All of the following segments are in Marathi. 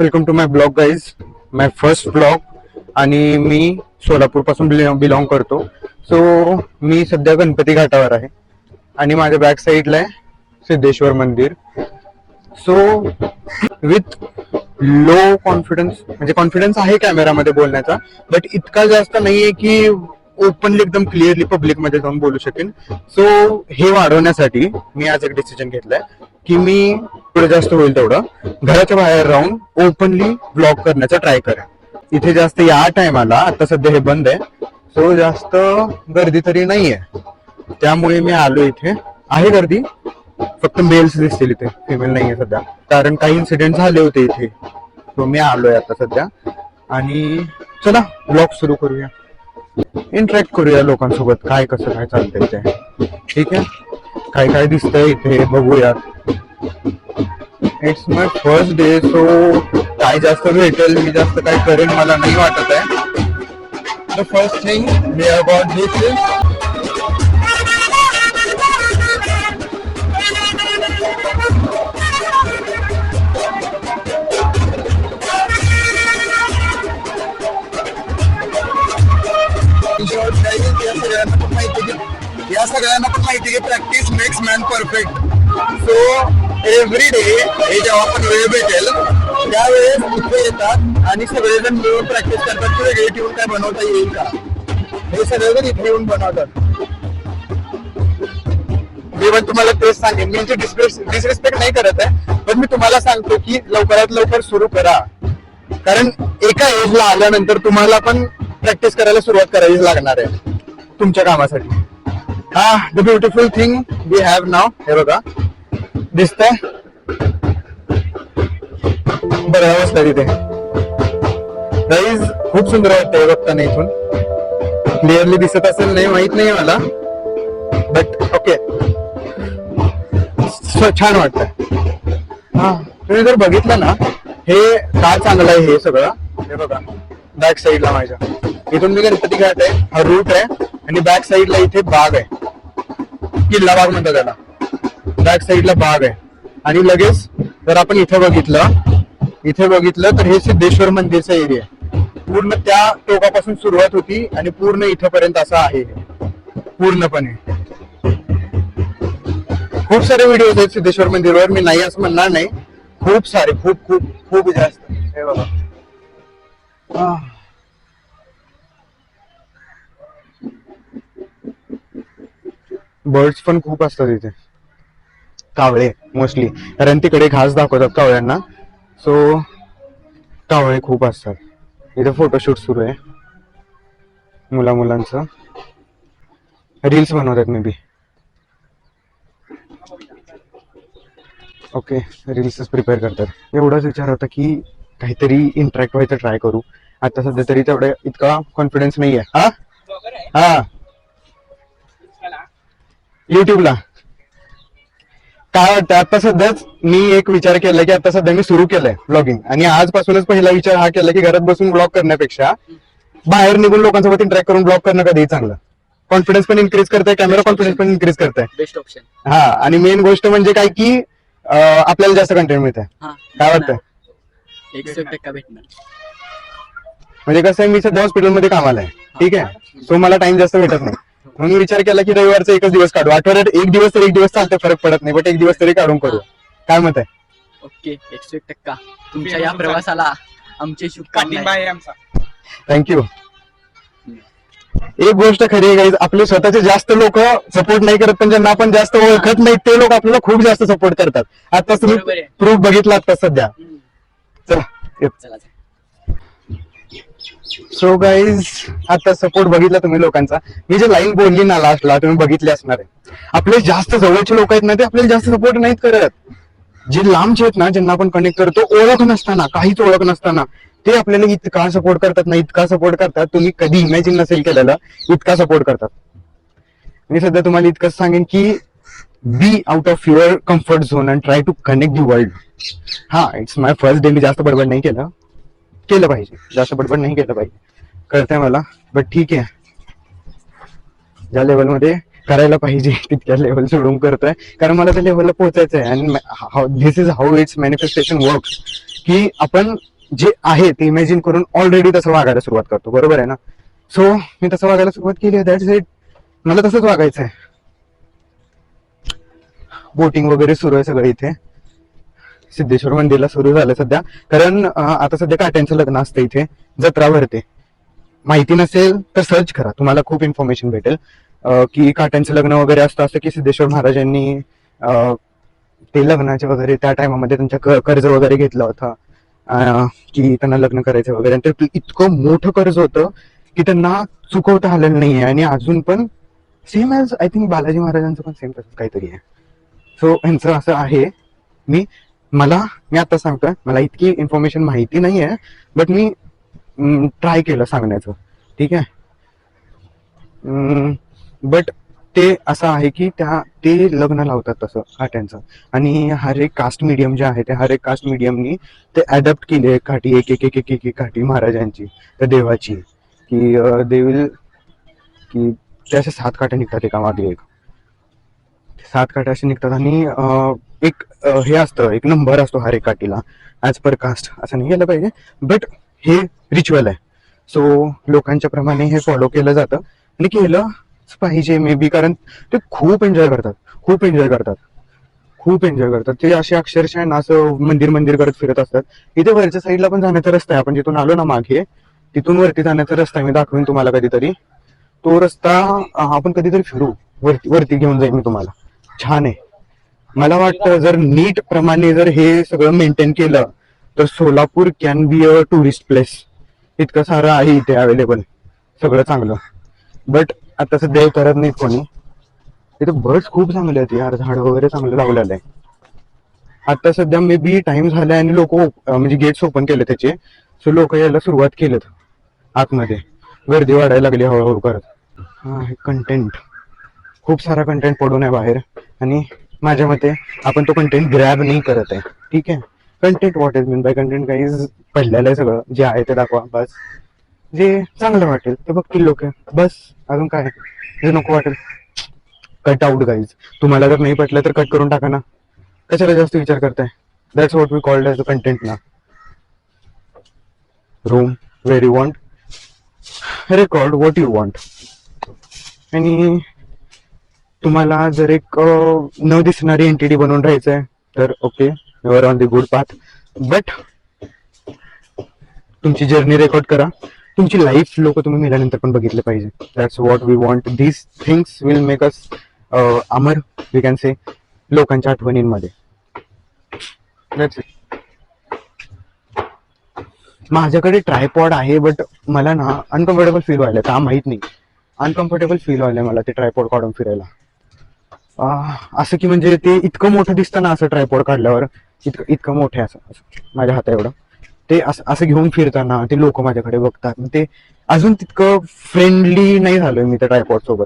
Welcome to my blog guys. My first blog. आणि मी सोलापूर पासून बिलॉंग करतो. सो मी सध्या गणपती घाटावर आहे आणि माझ्या बॅक साईडला आहे सिद्धेश्वर मंदिर. सो विथ लो कॉन्फिडन्स, म्हणजे कॉन्फिडन्स आहे कॅमेरामध्ये बोलण्याचा, बट इतका जास्त नाहीये की ओपनली एकदम क्लिअरली पब्लिक मध्ये जाऊन बोलू शकेन. सो हे वाढवण्यासाठी मी आज एक डिसिजन घेतलाय की मी पुढे जास्त होईल तेवढं घराच्या बाहेर राहून ओपनली ब्लॉग करण्याचा ट्राय करेन. इथे जास्त या टायमाला आता सध्या हे बंद आहे, सो जास्त गर्दी तरी नाहीये, त्यामुळे मी आलो. इथे आहे गर्दी, फक्त मेल्स दिसतील इथे, फिमेल नाहीये सध्या, कारण काही इन्सिडेंट झाले होते इथे. सो मी आलोय आता सध्या आणि चला ब्लॉग सुरू करूया, इंटरॅक्ट करूया लोकांसोबत, काय कसं काय चालतंय इथे. ठीक आहे, काय काय दिसतंय इथे बघूया. It's my first day, so काय जास्त भेटेल मी जास्त काय करेन मला नाही वाटत आहे. The first thing we about this is या सगळ्यांना पण माहिती की practice makes man perfect. So every day हे जेव्हा पण वेळ भेटेल त्यावेळेस इथे येतात आणि सगळेजण मिळून प्रॅक्टिस करतात की वेगळे ठेवून काय बनवता येईल का, हे सगळेजण इथे येऊन बनवतात. मी पण तुम्हाला तेच सांगेन, मी डिसरिस्पेक्ट नाही करत आहे, पण मी तुम्हाला सांगतो की लवकरात लवकर सुरू करा, कारण एका एजला आल्यानंतर तुम्हाला पण प्रॅक्टिस करायला सुरुवात करावीच लागणार आहे तुमच्या कामासाठी. The beautiful thing we have नाव, हे बघा दिसतंय बरं अवस्था तिथे. गाईज खूप सुंदर वाटतंय बघताना, इथून क्लिअरली दिसत असेल नाही माहित नाही मला, बट ओके छान वाटतंय. तुम्ही जर बघितलं ना हे का चांगलं आहे हे सगळं, हे बघा बॅक साईडला माझ्या इथून मी गणपती घाट आहे, हा रूट आहे, आणि बॅक साईडला इथे बाग आहे, किल्ला बाग म्हणतात त्याला. बॅक साईडला बाग आहे आणि लगेच जर आपण इथे बघितलं तर हे सिद्धेश्वर मंदिरचा एरिया आहे. पूर्ण त्या टोकापासून सुरुवात होती आणि पूर्ण इथपर्यंत असं आहे पूर्णपणे. खूप सारे व्हिडिओ आहेत सिद्धेश्वर मंदिरवर, मी नाही असं म्हणणार नाही, खूप सारे, खूप खूप खूप जास्त. हे बघा बर्ड्स पण खूप असतात इथे, कावळे मोस्टली, कारण तिकडे घास दाखवतात कावळ्यांना, सो कावळे खूप असतात इथे. फोटोशूट सुरू आहे मुलांचं, रील्स बनवतात मे बी. ओके, रील्सच प्रिपेअर करतात. एवढाच विचार होता की काहीतरी इंटरॅक्ट व्हायचं ट्राय करू. आता सध्या तरी तेवढं इतका कॉन्फिडन्स नाहीये. हा युट्यूबला काय वाटतं, आता सध्याच मी एक विचार केलाय की आता सध्या मी सुरू केलंय ब्लॉगिंग, आणि आजपासूनच पहिला विचार हा केला की घरात बसून ब्लॉग करण्यापेक्षा बाहेर निघून लोकांसोबत इंटरॅक्ट करून ब्लॉग करणं कधीही चांगलं. कॉन्फिडन्स पण इन्क्रीज करताय, कॅमेरा कॉन्फिडन्स पण इन्क्रीज करताय, बेस्ट ऑप्शन. हा, आणि मेन गोष्ट म्हणजे काय की आपल्याला जास्त कंटेंट मिळतंय. काय वाटतंय? 100% भेटणार. म्हणजे कसं आहे, मी सध्या हॉस्पिटलमध्ये कामाला आहे, ठीक आहे, सो मला टाइम जास्त भेटत नाही, म्हणून विचार केला की रविवारचा एकच दिवस काढू. आठवड्यात एक दिवस चालतंय, फरक पडत नाही, बट एक दिवस तरी काढून करू. काय मत आहे? ओके, 100% तुमच्या या प्रवासाला आमचे शुभकामना. थँक्यू. एक गोष्ट खरी आहे गाईज, आपले स्वतःचे जास्त लोक सपोर्ट नाही करत, पण ज्यांना आपण जास्त ओळखत नाही ते लोक आपल्याला खूप जास्त सपोर्ट करतात. आता तुम्ही प्रूफ बघितला आता सध्या. चला. सो गाईज आता सपोर्ट बघितला तुम्ही लोकांचा. मी जे लाईन बोलली ना लास्टला तुम्ही बघितली असणार आहे. आपले जास्त जवळचे लोक आहेत ना ते आपल्याला जास्त सपोर्ट नाहीत करत. जे लांबचे आहेत ना, ज्यांना आपण कनेक्ट करतो ओळख नसताना, काहीच ओळख नसताना, ते आपल्याला इतका सपोर्ट करतात ना, इतका सपोर्ट करतात, तुम्ही कधी इमॅजिन नसेल केलेलं, इतका सपोर्ट करतात. मी सध्या तुम्हाला इतकंच सांगेन की be out of your comfort zone and try to connect the world. It's my first day, मी जास्त बडबड नाही केलं पाहिजे, जास्त बडबड नाही केलं पाहिजे, कळतंय मला, बट ठीक आहे, ज्या लेवलमध्ये करायला पाहिजे तितक्या लेवल सोडून करतोय, कारण मला त्या लेवलला पोहोचायचं आहे. आणि this is how its manifestation works, की आपण जे आहे ते इमॅजिन करून ऑलरेडी तसं वागायला सुरुवात करतो, बरोबर आहे ना. सो मी तसं वागायला सुरुवात केली, दॅट्स इट. मला तसंच वागायचं आहे. बोटिंग वगैरे सुरू आहे सगळं इथे. सिद्धेश्वर मंदिरला सुरू झालं सध्या, कारण आता सध्या काट्यांचं लग्न असतं इथे, जत्रा भरते. माहिती नसेल तर सर्च करा, तुम्हाला खूप इन्फॉर्मेशन भेटेल की काट्यांचं लग्न वगैरे असतं. असं की सिद्धेश्वर महाराजांनी ते लग्नाचे वगैरे त्या टायमामध्ये त्यांच्या कर्ज वगैरे घेतलं होतं की त्यांना लग्न करायचं वगैरे. आणि ते इतकं मोठं कर्ज होतं की त्यांना चुकवता आलेलं नाहीये, आणि अजून पण same as I think Balaji महाराजांचं पण सेम तसंच काहीतरी आहे. सो ह्यांचं असं आहे. मी आता सांगतोय, मला इतकी इन्फॉर्मेशन माहिती नाही आहे, बट मी ट्राय केलं सांगण्याचं, ठीक आहे. बट ते असं आहे की ते लग्न लावतात तसं काट्यांचं, आणि हर एक कास्ट मीडियम जे आहे, ते हर एक कास्ट मीडियमनी ते अडॅप्ट केले काठी, एक एक एक एक एक काठी महाराजांची त्या देवाची, की देवील की ते असे 7 काठ्या निघतात एका मागे एक, 7 काठ्या असे निघतात. आणि एक हे असतं, एक नंबर असतो हर एक काठीला, ॲज पर कास्ट. असं नाही केलं पाहिजे, बट हे रिच्युअल आहे. सो लोकांच्या प्रमाणे हे फॉलो केलं जातं, आणि केलंच पाहिजे मे बी, कारण ते खूप एन्जॉय करतात, खूप एन्जॉय करतात, खूप एन्जॉय करतात. ते असे अक्षरशः ना असं मंदिर मंदिर करत फिरत असतात. इथे वरच्या साईडला पण जाण्याचा रस्ता आहे, आपण जिथून आलो ना मागे, तिथून वरती जाण्याचा रस्ता आहे, मी दाखवेन तुम्हाला कधीतरी. तो रस्ता आपण कधीतरी फिरू, वरती वरती घेऊन जाईन मी तुम्हाला. छान आहे. मला वाटतं जर नीट प्रमाणे जर हे सगळं मेंटेन केलं तर Solapur can be a tourist place. इतकं सारं आहे इथे अवेलेबल, सगळं चांगलं. बट आता सध्या करत नाहीत कोणी. इथे बर्ड्स खूप चांगले आहेत यार, झाड वगैरे चांगलं लावलेलं आहे. आता सध्या मे बी टाइम झालाय, आणि लोक म्हणजे गेट्स ओपन केले त्याचे, सो लोक यायला सुरुवात केलेत आतमध्ये, गर्दी वाढायला लागली हळूहळू करत. हा, कंटेंट खूप सारा कंटेंट पडून आहे बाहेर, आणि माझ्या मते आपण तो कंटेंट ग्रॅब नाही करत आहे, ठीक आहे. Content, what is mean by content guys, पडलेलं आहे सगळं, जे आहे ते दाखवा बस. जे चांगलं वाटेल ते बघतील लोक, बस. अजून काय, जे नको वाटेल कट आउट गाईज. तुम्हाला जर नाही पटलं तर कट करून टाका ना, कशाला जास्त विचार करताय. That's what we called as a content ना. Room where you want, record what you want. आणि तुम्हाला जर एक न दिसणारी एंटिटी बनवून राहायचंय तर okay, you are on the good path. But तुमची जर्नी रेकॉर्ड करा, तुमची लाईफ लोक तुम्ही मेल्यानंतर पण बघितले पाहिजे. That's what we want. These things will make us अमर, वी कॅन से, लोकांच्या आठवणींमध्ये. That's it. माझ्याकडे ट्रायपॉड आहे, बट मला ना अनकम्फर्टेबल फील व्हायला, का माहित नाही, अनकम्फर्टेबल फील व्हायला मला ते ट्रायपॉड काढून फिरायला. असं की म्हणजे ते इतकं मोठं दिसतं ना, असं ट्रायपॉड काढल्यावर, इतकं मोठं आहे असं माझ्या हाता एवढं. ते असं घेऊन फिरताना ते लोक माझ्याकडे बघतात, ते अजून तितकं फ्रेंडली नाही झालोय मी त्या ट्रायपॉड सोबत.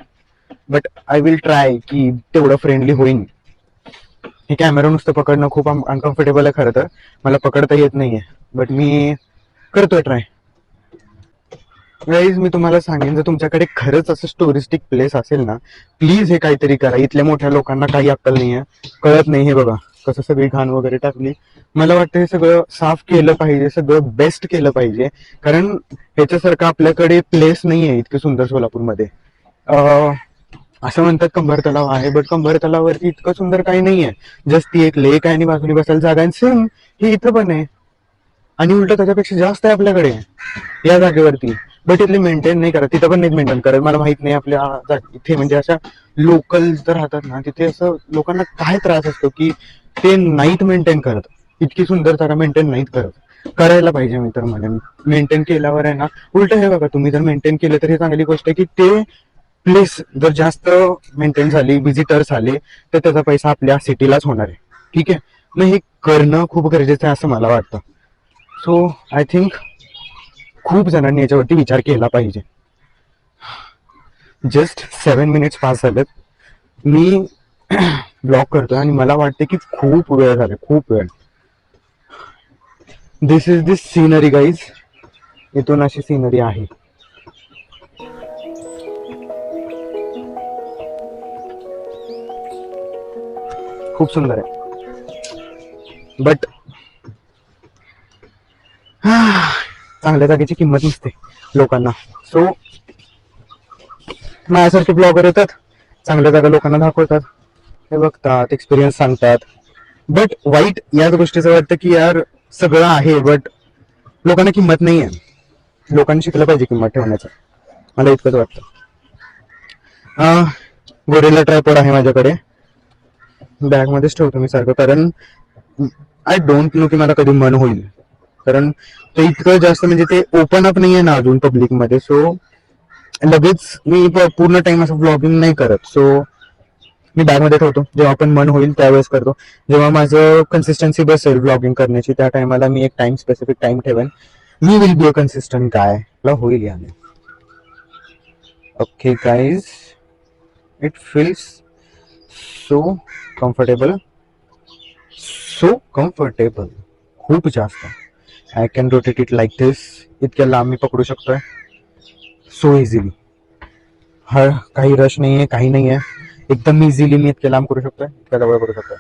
बट आय विल ट्राय की तेवढं फ्रेंडली होईन. हे कॅमेरा नुसतं पकडणं खूप अनकम्फर्टेबल आहे खरं तर, मला पकडता येत नाहीये, बट मी करतोय ट्राय. गाईज मी तुम्हाला सांगेन, जर तुमच्याकडे खरंच असं टुरिस्टिक प्लेस असेल ना, प्लीज हे काहीतरी करा. इथल्या मोठ्या लोकांना काही अक्कल नाहीये, कळत नाही. हे बघा कसं सगळी घाण वगैरे टाकली. मला वाटतं हे सगळं साफ केलं पाहिजे, सगळं बेस्ट केलं पाहिजे, कारण ह्याच्यासारखं आपल्याकडे प्लेस नाहीये इतकं सुंदर सोलापूरमध्ये. असं म्हणतात कंबर तलाव आहे, बट कंबर तलावावरती इतकं सुंदर काही नाहीये. जस्ट ती एक लेक आहे आणि बाजूने बसायला जागा आहे, सेम हे इथं पण आहे, आणि उलट त्याच्यापेक्षा जास्त आहे आपल्याकडे या जागेवरती. बट इथले मेंटेन नाही करत, तिथं पण नाही मेंटेन करत. मला माहित नाही आपल्या इथे म्हणजे अशा लोकल जर राहतात ना, तिथे असं लोकांना काय त्रास असतो की ते नाहीत मेंटेन करत, इतकी सुंदर जागा मेंटेन नाहीत करत. करायला पाहिजे मी तर म्हणेन. मेंटेन केल्यावर आहे ना, उलट हे बघा, तुम्ही जर मेंटेन केलं तर ही चांगली गोष्ट आहे की ते प्लेस जर जास्त मेंटेन झाली, व्हिजिटर्स आले, तर त्याचा पैसा आपल्या सिटीलाच होणार आहे, ठीक आहे. मग हे करणं खूप गरजेचं आहे असं मला वाटतं. सो आय थिंक खूप जणांनी याच्यावरती विचार केला पाहिजे. जस्ट 7 मिनिट्स पास झालेत, मी ब्लॉग करतोय आणि मला वाटतं की खूप वेळ झाला, खूप वेळ. दिस इज दिस सीनरी गाईज, इथून अशी सीनरी आहे. खूप सुंदर आहे, बट चांगल्या जागेची किंमत नसते लोकांना. सो माझ्यासारखे ब्लॉगर येतात, चांगल्या जागा लोकांना दाखवतात, हे बघतात, एक्सपिरियन्स सांगतात. बट वाईट याच गोष्टीचं वाटतं की यार सगळं आहे बट लोकांना किंमत नाही आहे. लोकांनी शिकलं पाहिजे किंमत ठेवण्याचं, मला इतकंच वाटतं. गोरिल्ला ट्रायपॉड आहे माझ्याकडे, बॅग मध्येच ठेवतो मी सारखं, कारण आय डोंट नो की मला कधी मन होईल, कारण ते इतकं जास्त म्हणजे ते ओपन अप नाही आहे ना अजून पब्लिक मध्ये. सो लगेच मी पूर्ण टाइम असं ब्लॉगिंग नाही करत. सो मी बॅग मध्ये ठेवतो, जेव्हा पण मन होईल त्यावेळेस करतो. जेव्हा माझं कन्सिस्टन्सी बसेल ब्लॉगिंग करण्याची त्या टायमाला मी एक टाइम स्पेसिफिक टाइम ठेवेन. Me will be a consistent guy, होईल याने. Okay guys, it feels so comfortable, खूप जास्त. I can rotate it like this, इतक्या लांब मी पकडू शकतोय सो इझिली. काही रश नाहीये, काही नाहीये, एकदम इझिली मी इतके लांब करू शकतोय, इतक्या जवळ करू शकतोय.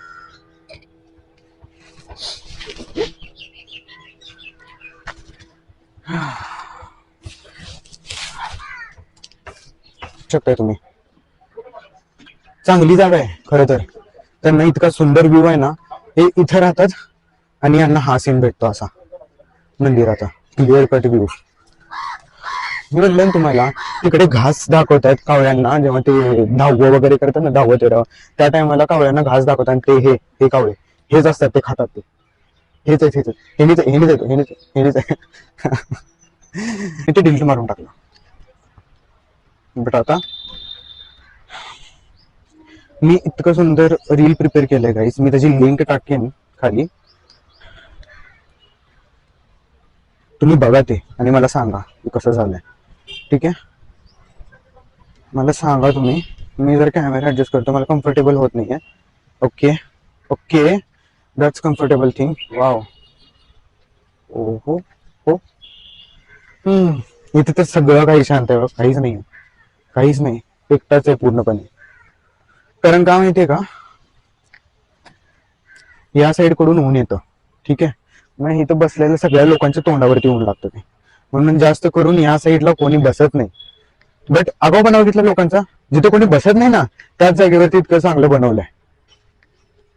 शकताय तुम्ही. चांगली जागा आहे खरं तर. त्यांना इतका सुंदर व्ह्यू आहे ना, हे इथं राहतात आणि यांना हा सीन भेटतो असा मंदिराचा क्लिअर कट व्ह्यू. मी म्हणलं तुम्हाला, तिकडे घास दाखवतात कावळ्यांना, जेव्हा ते धावं वगैरे करतात ना, 10-13, त्या टायमाला कावळ्यांना घास दाखवतात आणि ते हे कावळे हेच असतात, ते खातात. ते हेच मी ते डिलीट मारून टाकलं. बट आता मी इतकं सुंदर रील प्रिपेअर केलंय गाईस, मी त्याची लिंक टाकेन खाली, तुम्ही बघा ते आणि मला सांगा कसं झालंय. ठीक आहे, मला सांगा तुम्ही. मी जर कॅमेरा ऍडजस्ट करतो, मला कम्फर्टेबल होत नाहीये. Okay okay, that's comfortable thing. Wow, ओहो हो. इथे तर सगळं काही शांत आहे, काहीच नाही, काहीच नाही, एकटाच आहे पूर्णपणे. कारण का माहितीये का, या साईड कडून ऊन येतं. ठीक आहे, मग इथं बसलेल्या सगळ्या लोकांच्या तोंडावरती ऊन लागतं ते, म्हणून जास्त करून या साईडला कोणी बसत नाही. बट आगाऊ बनवलं लोकांचा, जिथे कोणी बसत नाही ना त्याच जागेवरती इतकं चांगलं बनवलंय.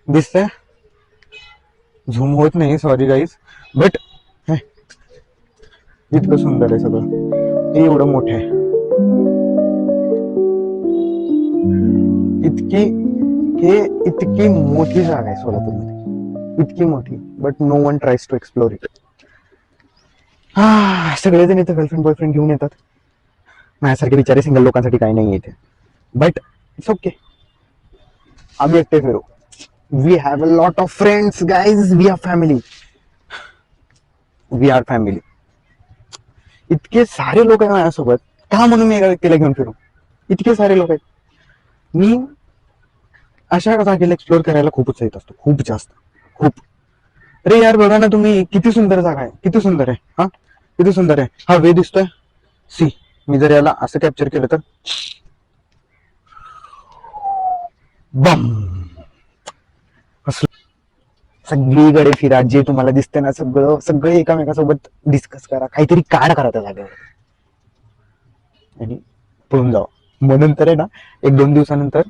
दिसतंय, झूम होत नाही, सॉरी गाईज, बट इतकं सुंदर आहे सगळं. हे एवढं मोठं आहे, इतकी मोठी जागा आहे सोलापूरमध्ये, इतकी मोठी, but no one tries to explore it. सगळेजण इथं गर्लफ्रेंड बॉयफ्रेंड घेऊन येतात, माझ्यासारखे बिचारे सिंगल लोकांसाठी काही नाही इथे. बट इट्स ओके, आम्ही एकटे फिरू. We have a lot of friends guys, we are family, we are family. इतके सारे लोक आहेत माझ्यासोबत, का म्हणून मी एका व्यक्तीला घेऊन फिरू? इतके सारे लोक आहेत. मी अशा जागेला एक्सप्लोर करायला खूप उत्साहित असतो, खूप जास्त, खूप. अरे यार बघा ना तुम्ही, किती सुंदर जागा आहे, किती सुंदर आहे. हा, किती सुंदर आहे. हा वे दिसतोय, सी. मी जर याला असं कॅप्चर केलं तर बम, सगळीकडे फिरा, जे तुम्हाला दिसते ना सगळं सगळं एकामेकासोबत डिस्कस करा, काहीतरी काढ करा त्या जागेवर आणि पळून जावा. मग नंतर आहे ना, 1-2 दिवसानंतर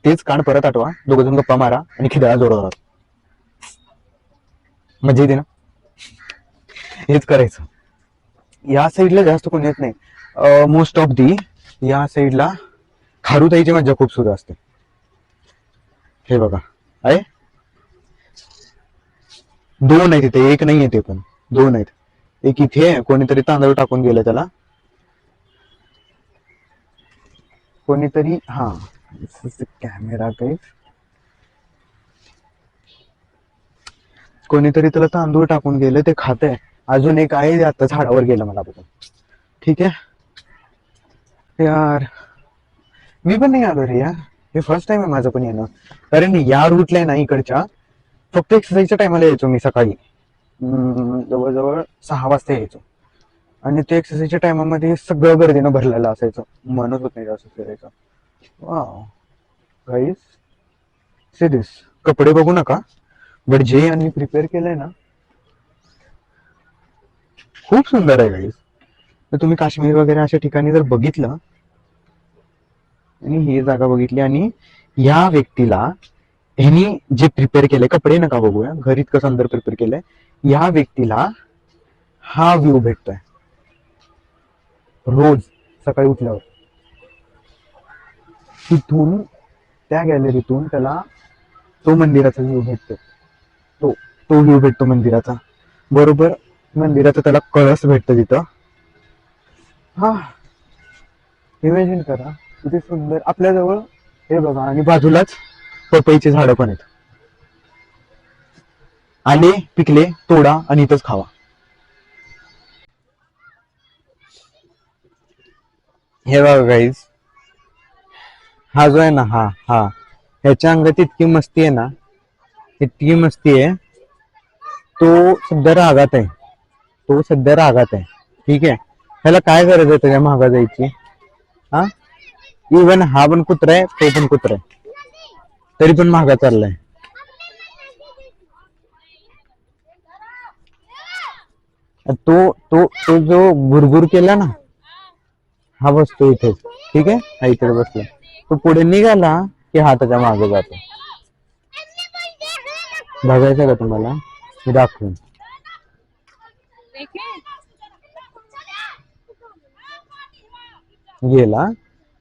तेच काढ परत आठवा, दोघं गप्पा मारा आणि खिदळा जोडवा. मजा येते ना, हेच करायचं. या साईडला जास्त कोणी येत नाही, मोस्ट ऑफ दी या साईडला खारुताईची मज्जा खूप सुरू असते. हे बघा, आहे 2 आहेत इथे, एक नाही येते पण 2 आहेत. एक इथे कोणीतरी तांदूळ टाकून गेलं त्याला, कोणीतरी, हा कॅमेरा काही, कोणीतरी त्याला तांदूळ टाकून गेलं, ते खातंय. अजून एक आहे, आता झाडावर गेलं मला बघून. ठीक आहे यार, मी पण नाही आलो रे यार, हे फर्स्ट टाइम आहे माझं पण येणं. कारण या रूटला ना इकडच्या फक्त एक्सरसाइजच्या टायमाला यायचो मी सकाळी, जवळजवळ 6 वाजता यायचो, आणि ते एक्सरसाइजच्या टायमामध्ये सगळं गर्दीनं भरलेलं असायचं, मनच होत नाही जास्त फिरायचं. Wow guys, see this. कपडे बघू नका, बट जे यांनी प्रिपेअर केलंय ना, खूप सुंदर आहे गाईज. तर तुम्ही काश्मीर वगैरे अशा ठिकाणी जर बघितलं आणि ही जागा बघितली आणि या व्यक्तीला ह्यांनी जे प्रिपेअर केलंय, कपडे नका बघूया, घर इतकं सुंदर प्रिपेअर केलंय, या व्यक्तीला हा व्ह्यू भेटतोय रोज सकाळी उठल्यावर. तिथून त्या गॅलरीतून त्याला तो मंदिराचा व्ह्यू भेटतो. तो तो व्ह्यू भेटतो मंदिराचा. बरोबर मंदिराचा त्याला कळस भेटतो तिथं. हा, इमॅजिन करा किती सुंदर. आपल्याजवळ हे बघा आणि बाजूलाच पपईची झाडं पण आहेत. आले पिकले तोडा आणि इथंच खावा. हे बघा गाईज, हा जो आहे ना, हा हा ह्याच्या अंगात इतकी मस्ती आहे ना, इतकी मस्ती आहे. तो सध्या रागात आहे. तो सध्या रागात आहे. ठीक आहे, ह्याला काय गरज आहे त्याच्या महागा जायची? हा, इव्हन हा पण कुत्रा आहे, तो पण कुत्रा आहे, तरी पण महागा चाललाय. तो तो तो जो गुरगुर केला ना, हा बसतो इथेच. ठीक आहे, हा इथे बसला. तो पुढे निघाला की हा त्याच्या मागे जातो. बघायचं का तुम्हाला? मी दाखवून. गेला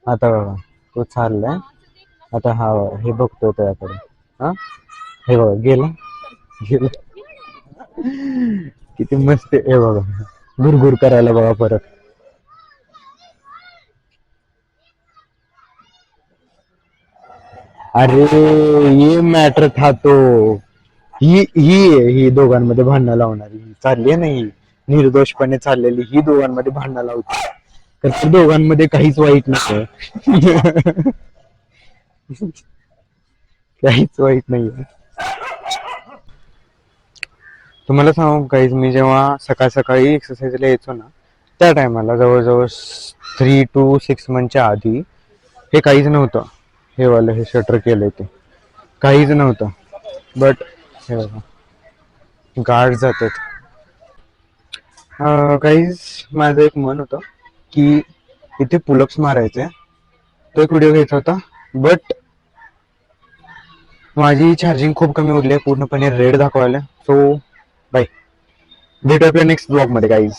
आता बघा, तो चाललाय आता. हा हे बघतोय त्याकडे. हा, हे बघा गेला गेला. किती मस्त आहे. हे बघा गुरगुर करायला बघा परत. अरे ये मॅटर था तो. ही दोघांमध्ये भांडणं लावणारी चालली आहे ना, ही निर्दोषपणे चाललेली ही दोघांमध्ये भांडणं लावते. तर त्या दोघांमध्ये काहीच वाईट नसतं. काहीच वाईट नाहीये. तुम्हाला सांगू काहीच, मी जेव्हा सकाळ सकाळी एक्सरसाइजला यायचो ना, त्या टायमाला जवळजवळ 3 to 6 मंथच्या आधी हे काहीच नव्हतं. हे वालं हे शटर केलंय ते काहीच नव्हतं. बट हे बघा गार्ड जातात. काहीच माझं एक मन होतं की इथे पुलअप्स मारायचे, तो एक व्हिडिओ घ्यायचा होता. बट माझी चार्जिंग खूप कमी उरली आहे, पूर्णपणे रेड दाखवायला. सो बाय, भेटू आपल्या नेक्स्ट ब्लॉग मध्ये गाईज.